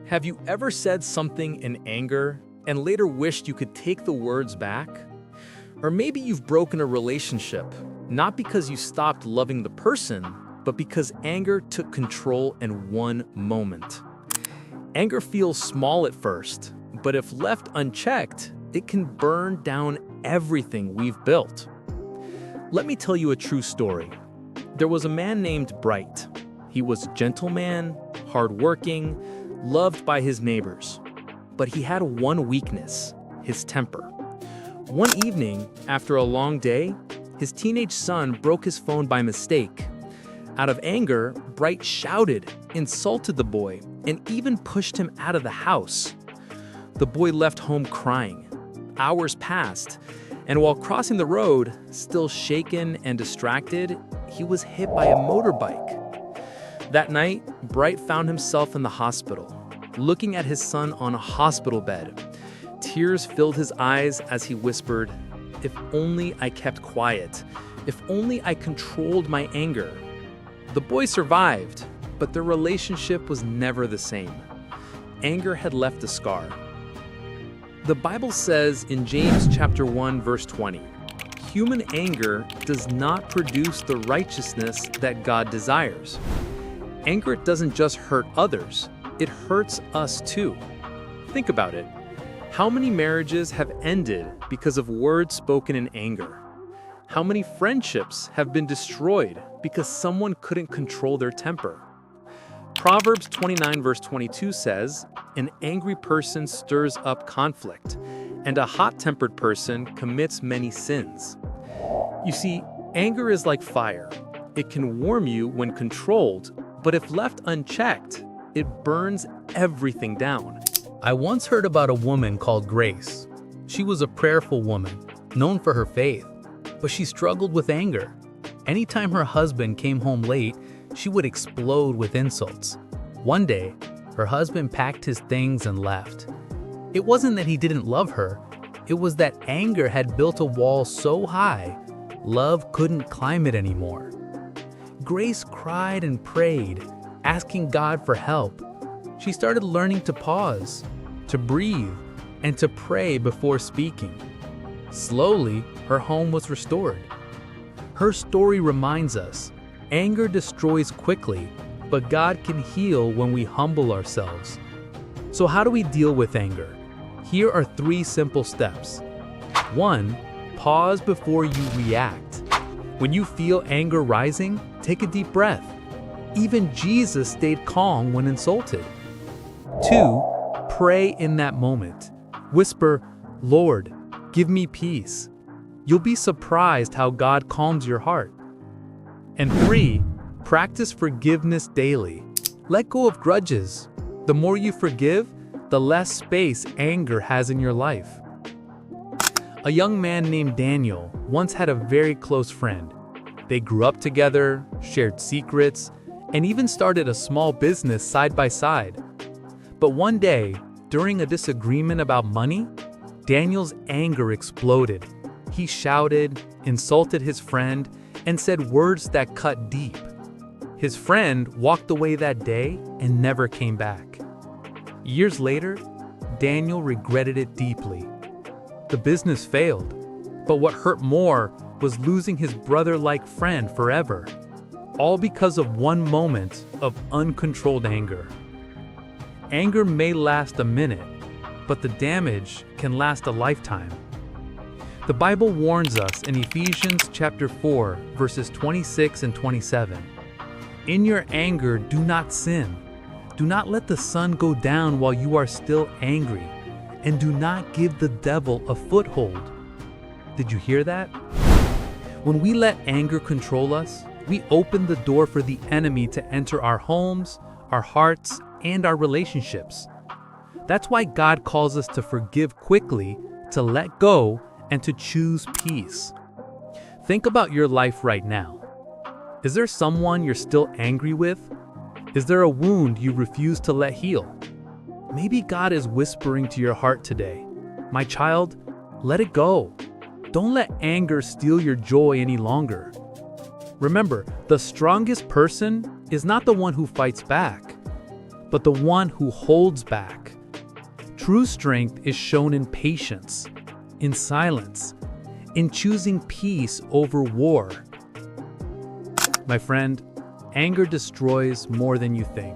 Have you ever said something in anger and later wished you could take the words back? Or maybe you've broken a relationship, not because you stopped loving the person, but because anger took control in one moment. Anger feels small at first, but if left unchecked, it can burn down everything we've built. Let me tell you a true story. There was a man named Bright. He was a gentleman, hardworking, loved by his neighbors. But he had one weakness, his temper. One evening, after a long day, his teenage son broke his phone by mistake. Out of anger, Bright shouted, insulted the boy, and even pushed him out of the house. The boy left home crying. Hours passed, and while crossing the road, still shaken and distracted, he was hit by a motorbike. That night, Bright found himself in the hospital, looking at his son on a hospital bed. Tears filled his eyes as he whispered, "If only I kept quiet. If only I controlled my anger." The boy survived, but their relationship was never the same. Anger had left a scar. The Bible says in James chapter 1, verse 20, "Human anger does not produce the righteousness that God desires." Anger doesn't just hurt others, it hurts us too. Think about it. How many marriages have ended because of words spoken in anger? How many friendships have been destroyed because someone couldn't control their temper? Proverbs 29 verse 22 says, "An angry person stirs up conflict, and a hot-tempered person commits many sins." You see, anger is like fire. It can warm you when controlled, but if left unchecked, it burns everything down. I once heard about a woman called Grace. She was a prayerful woman, known for her faith, but she struggled with anger. Anytime her husband came home late, she would explode with insults. One day, her husband packed his things and left. It wasn't that he didn't love her, it was that anger had built a wall so high, love couldn't climb it anymore. Grace cried and prayed, asking God for help. She started learning to pause, to breathe, and to pray before speaking. Slowly, her home was restored. Her story reminds us, anger destroys quickly, but God can heal when we humble ourselves. So how do we deal with anger? Here are 3 simple steps. 1. Pause before you react. When you feel anger rising, take a deep breath. Even Jesus stayed calm when insulted. 2. Pray in that moment. Whisper, "Lord, give me peace." You'll be surprised how God calms your heart. And 3. Practice forgiveness daily. Let go of grudges. The more you forgive, the less space anger has in your life. A young man named Daniel once had a very close friend. They grew up together, shared secrets, and even started a small business side by side. But one day, during a disagreement about money, Daniel's anger exploded. He shouted, insulted his friend, and said words that cut deep. His friend walked away that day and never came back. Years later, Daniel regretted it deeply. The business failed, but what hurt more was losing his brother-like friend forever, all because of one moment of uncontrolled anger. Anger may last a minute, but the damage can last a lifetime. The Bible warns us in Ephesians chapter 4, verses 26 and 27. "In your anger, do not sin. Do not let the sun go down while you are still angry, and do not give the devil a foothold." Did you hear that? When we let anger control us, we open the door for the enemy to enter our homes, our hearts, and our relationships. That's why God calls us to forgive quickly, to let go, and to choose peace. Think about your life right now. Is there someone you're still angry with? Is there a wound you refuse to let heal? Maybe God is whispering to your heart today, "My child, let it go. Don't let anger steal your joy any longer." Remember, the strongest person is not the one who fights back, but the one who holds back. True strength is shown in patience, in silence, in choosing peace over war. My friend, anger destroys more than you think,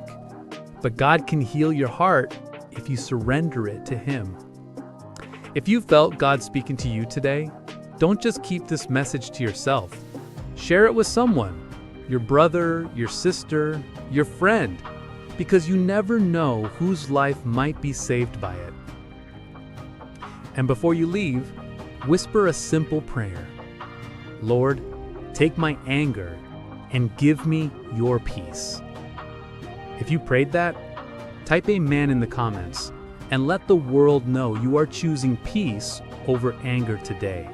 but God can heal your heart if you surrender it to Him. If you felt God speaking to you today, don't just keep this message to yourself. Share it with someone, your brother, your sister, your friend, because you never know whose life might be saved by it. And before you leave, whisper a simple prayer. Lord, take my anger and give me your peace. If you prayed that, type Amen in the comments and let the world know you are choosing peace over anger today.